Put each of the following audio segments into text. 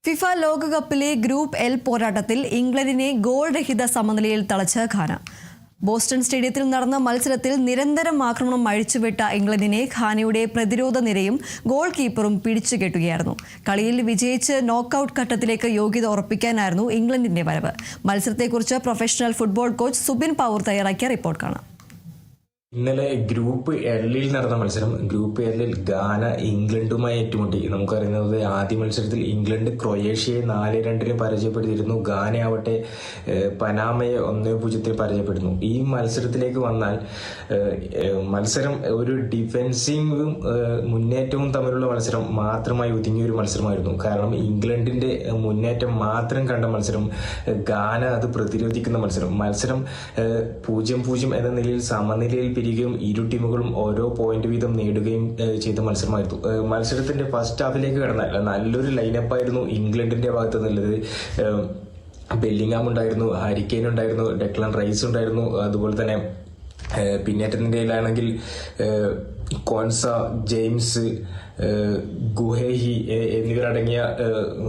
FIFA ലോകകപ്പിലെ group L പോരാട്ടത്തിൽ ഇംഗ്ലണ്ടിനെ ഗോൾ രഹിത സമനിലയിൽ തളച്ച് ഘാന. ബോസ്റ്റൺ സ്റ്റേഡിയത്തിൽ നടന്ന മത്സരത്തിൽ നിരന്തരം ആക്രമണം അഴിച്ചുവിട്ട ഇംഗ്ലണ്ടിനെ ഘാനയുടെ പ്രതിരോധ നിരയും ഗോൾ കീപ്പറും പിടിച്ചുകെട്ടുകയായിരുന്നു. കളിയിൽ വിജയിച്ച് നോക്കൌട്ട് ഘട്ടത്തിലേക്ക് യോഗ്യത ഉറപ്പിക്കാനായിരുന്നു ഇംഗ്ലണ്ടിന്റെ വരവ്. മത്സരത്തെക്കുറിച്ച് പ്രൊഫഷണൽ ഫുട്ബോൾ കോച്ച് സുബിൻ പൗർ തയ്യാറാക്കിയ റിപ്പോർട്ട് കാണാം. ഇന്നലെ ഗ്രൂപ്പ് എല്ലിൽ നടന്ന മത്സരം. ഗ്രൂപ്പ് എല്ലിൽ ഘാന ഇംഗ്ലണ്ടുമായി ഏറ്റുമുട്ടി. നമുക്കറിയുന്നത് ആദ്യ മത്സരത്തിൽ ഇംഗ്ലണ്ട് ക്രൊയേഷ്യയെ 4-2 പരാജയപ്പെടുത്തിയിരുന്നു. ഘാന ആവട്ടെ പനാമയെ 1-0 പരാജയപ്പെടുന്നു. ഈ മത്സരത്തിലേക്ക് വന്നാൽ മത്സരം ഒരു ഡിഫെൻസിവും മുന്നേറ്റവും തമ്മിലുള്ള മത്സരം മാത്രമായി ഒതുങ്ങിയ ഒരു മത്സരമായിരുന്നു. കാരണം ഇംഗ്ലണ്ടിന്റെ മുന്നേറ്റം മാത്രം കണ്ട മത്സരം, ഘാന അത് പ്രതിരോധിക്കുന്ന മത്സരം. 0-0 എന്ന നിലയിൽ സമനിലയിൽ പിരിയുകയും ഇരു ടീമുകളും ഓരോ പോയിന്റ് വീതം നേടുകയും ചെയ്ത മത്സരമായിരുന്നു. മത്സരത്തിന്റെ ഫസ്റ്റ് ഹാഫിലേക്ക് കടന്നാൽ നല്ലൊരു ലൈനപ്പായിരുന്നു ഇംഗ്ലണ്ടിന്റെ ഭാഗത്ത് നിന്നുള്ളത്. ബെല്ലിംഗാം ഉണ്ടായിരുന്നു, ഹാരി കെയ്ൻ ഉണ്ടായിരുന്നു, ഡെക്ലൻ റൈസ് ഉണ്ടായിരുന്നു. അതുപോലെ തന്നെ പിന്നേറ്റത്തിൻ്റെയിലാണെങ്കിൽ കോൻസ, ജെയിംസ്, ഗുഹേഹി എന്നിവരടങ്ങിയ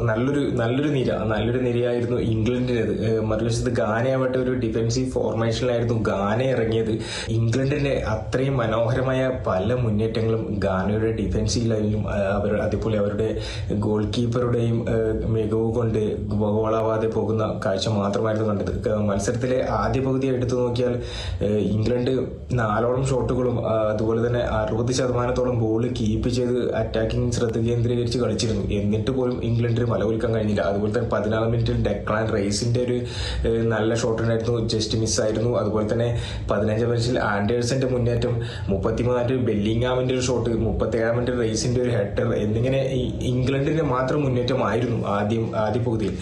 നല്ലൊരു നിരയായിരുന്നു ഇംഗ്ലണ്ടിൻ്റെത്. മറുവശത്ത് ഘാനയാവട്ടെ ഒരു ഡിഫെൻസീവ് ഫോർമേഷനിലായിരുന്നു ഘാന ഇറങ്ങിയത്. ഇംഗ്ലണ്ടിന്റെ അത്രയും മനോഹരമായ പല മുന്നേറ്റങ്ങളും ഘാനയുടെ ഡിഫെൻസീവ് ലൈനിലും അതേപോലെ അവരുടെ ഗോൾ കീപ്പറുടെയും മികവ് കൊണ്ട് ഗോളാവാതെ പോകുന്ന കാഴ്ച മാത്രമായിരുന്നു കണ്ടത്. മത്സരത്തിലെ ആദ്യ പകുതി എടുത്തു നോക്കിയാൽ ഇംഗ്ലണ്ട് 4 ഷോട്ടുകളും അതുപോലെ തന്നെ 60% ബോൾ കീപ്പ് ചെയ്ത് അറ്റാക്കിംഗ് ശ്രദ്ധ കേന്ദ്രീകരിച്ച് കളിച്ചിരുന്നു. എന്നിട്ട് പോലും ഇംഗ്ലണ്ടിന് മലകുലുക്കാൻ കഴിഞ്ഞില്ല. അതുപോലെ തന്നെ 14 മിനിറ്റിൽ ഡെക്ലാൻ റൈസിന്റെ ഒരു നല്ല ഷോട്ട് ഉണ്ടായിരുന്നു, ജസ്റ്റ് മിസ്സായിരുന്നു. അതുപോലെ തന്നെ 15 മിനിറ്റിൽ ആൻഡേഴ്സന്റെ മുന്നേറ്റം, 33 മിനിറ്റിൽ ബെല്ലിംഗാമിന്റെ ഒരു ഷോട്ട്, 37 മിനിറ്റിൽ റൈസിന്റെ ഒരു ഹെഡർ എന്നിങ്ങനെ ഇംഗ്ലണ്ടിന്റെ മാത്രം മുന്നേറ്റമായിരുന്നു ആദ്യ പകുതിയിൽ.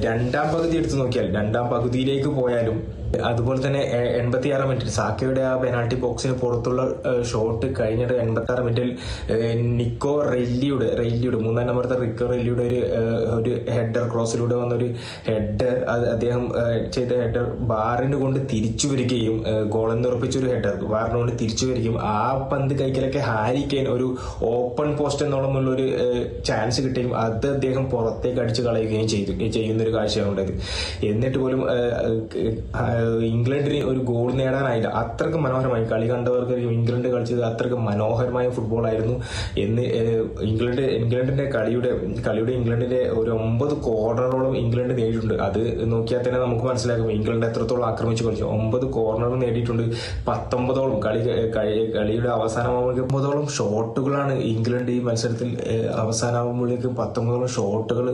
രണ്ടാം പകുതി എടുത്തു നോക്കിയാൽ, രണ്ടാം പകുതിയിലേക്ക് പോയാലും അതുപോലെ തന്നെ 86 മിനിറ്റിൽ സാക്കയുടെ ആ പെനാൾട്ടി ബോക്സിന് പുറത്തുള്ള ഷോട്ട് കഴിഞ്ഞിട്ട് 86 മിനിറ്റിൽ നിക്കോ റെല്ലിയുടെ 3-ാം നമ്പറത്തെ റിക്കോ റെല്ലിയുടെ ഒരു ഹെഡർ, ക്രോസിലൂടെ വന്നൊരു ഹെഡർ, അദ്ദേഹം ചെയ്ത ഹെഡർ ബാറിന് കൊണ്ട് തിരിച്ചു വരികയും ഗോളെന്ന് ഉറപ്പിച്ചൊരു ഹെഡർ ബാറിന് കൊണ്ട് തിരിച്ചു വരികയും ആ പന്ത് കൈക്കലൊക്കെ ഹാരി കെയ്ൻ ഒരു ഓപ്പൺ പോസ്റ്റ് എന്നോളമുള്ള ഒരു ചാൻസ് കിട്ടുകയും അത് അദ്ദേഹം പുറത്തേക്ക് അടിച്ചു കളയുകയും ചെയ്യുന്നൊരു കാഴ്ചയാണ് ഉണ്ടായത്. എന്നിട്ട് പോലും ഇംഗ്ലണ്ടിന് ഒരു ഗോൾ നേടാനായില്ല. അത്രക്ക് മനോഹരമായി കളി കണ്ടവർക്ക് ഇംഗ്ലണ്ട് കളിച്ചത് അത്രക്ക് മനോഹരമായ ഫുട്ബോൾ ആയിരുന്നു എന്ന് ഇംഗ്ലണ്ടിന്റെ കളിയുടെ ഇംഗ്ലണ്ടിന്റെ ഒരു 9 കോർണറോളം ഇംഗ്ലണ്ട് നേടിയിട്ടുണ്ട്. അത് നോക്കിയാൽ തന്നെ നമുക്ക് മനസ്സിലാക്കും ഇംഗ്ലണ്ട് എത്രത്തോളം ആക്രമിച്ചു കളിച്ചു. 9 കോർണറും നേടിയിട്ടുണ്ട്. 19ഓളം കളിയുടെ അവസാനമാകുമ്പോഴേക്കും ഷോട്ടുകളാണ് ഇംഗ്ലണ്ട് ഈ മത്സരത്തിൽ അവസാനമാകുമ്പോഴേക്കും 19ഓളം ഷോട്ടുകൾ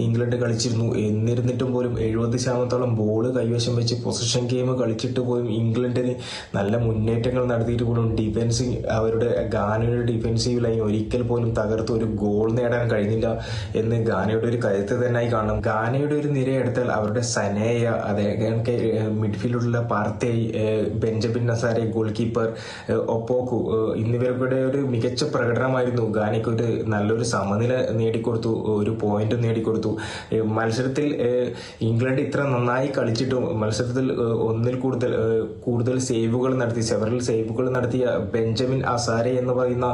ഇംഗ്ലണ്ട് കളിച്ചിരുന്നു. എന്നിരുന്നിട്ടും പോലും 70% ബോൾ കൈവശം വെച്ച് പൊസിഷൻ ഗെയിം കളിച്ചിട്ട് പോലും ഇംഗ്ലണ്ടിന് നല്ല മുന്നേറ്റങ്ങൾ നടത്തിയിട്ട് പോലും അവരുടെ ഘാനയുടെ ഡിഫെൻസീവ് ലൈൻ ഒരിക്കൽ പോലും തകർത്ത് ഒരു ഗോൾ നേടാൻ കഴിഞ്ഞില്ല എന്ന് ഘാനയുടെ ഒരു കരുത്ത് തന്നെയായി കാണണം. ഘാനയുടെ ഒരു നിര എടുത്താൽ അവരുടെ സനേയ, അതേ മിഡ്ഫീൽഡിലുള്ള പാർത്തേ, ബെഞ്ചമിൻ നസാരെ, ഗോൾ കീപ്പർ ഒപ്പോക്കു എന്നിവരുടെ ഒരു മികച്ച പ്രകടനമായിരുന്നു ഘാനയ്ക്ക് ഒരു നല്ലൊരു സമനില നേടിക്കൊടുത്തു, ഒരു പോയിന്റ് നേടിക്കൊടുത്തു. മത്സരത്തിൽ ഇംഗ്ലണ്ട് ഇത്ര നന്നായി കളിച്ചിട്ടും മത്സരത്തിൽ ഒന്നിൽ കൂടുതൽ സേവുകൾ നടത്തിയ ബെഞ്ചമിൻ അസാരെ എന്ന് പറയുന്ന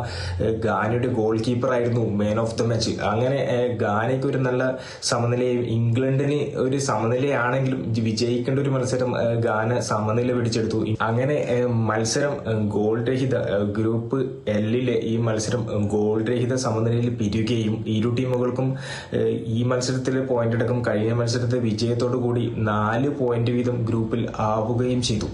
ഘാനയുടെ ഗോൾ കീപ്പർ ആയിരുന്നു മാൻ ഓഫ് ദ മാച്ച്. അങ്ങനെ ഘാനയ്ക്ക് ഒരു നല്ല സമനിലയും ഇംഗ്ലണ്ടിന് ഒരു സമനിലയാണെങ്കിലും വിജയിക്കേണ്ട ഒരു മത്സരം ഘാന സമനില പിടിച്ചെടുത്തു. അങ്ങനെ മത്സരം ഗോൾ രഹിത, ഗ്രൂപ്പ് എല്ലിലെ ഈ മത്സരം ഗോൾ രഹിത സമനിലയിൽ പിരിയുകയും ഇരു ടീമുകൾക്കും ഈ മത്സരത്തിലെ പോയിന്റ് അടക്കം കഴിഞ്ഞ മത്സരത്തെ വിജയത്തോടു കൂടി 4 പോയിന്റ് വീതം ഗ്രൂപ്പിൽ ആവുകയും ചെയ്തു.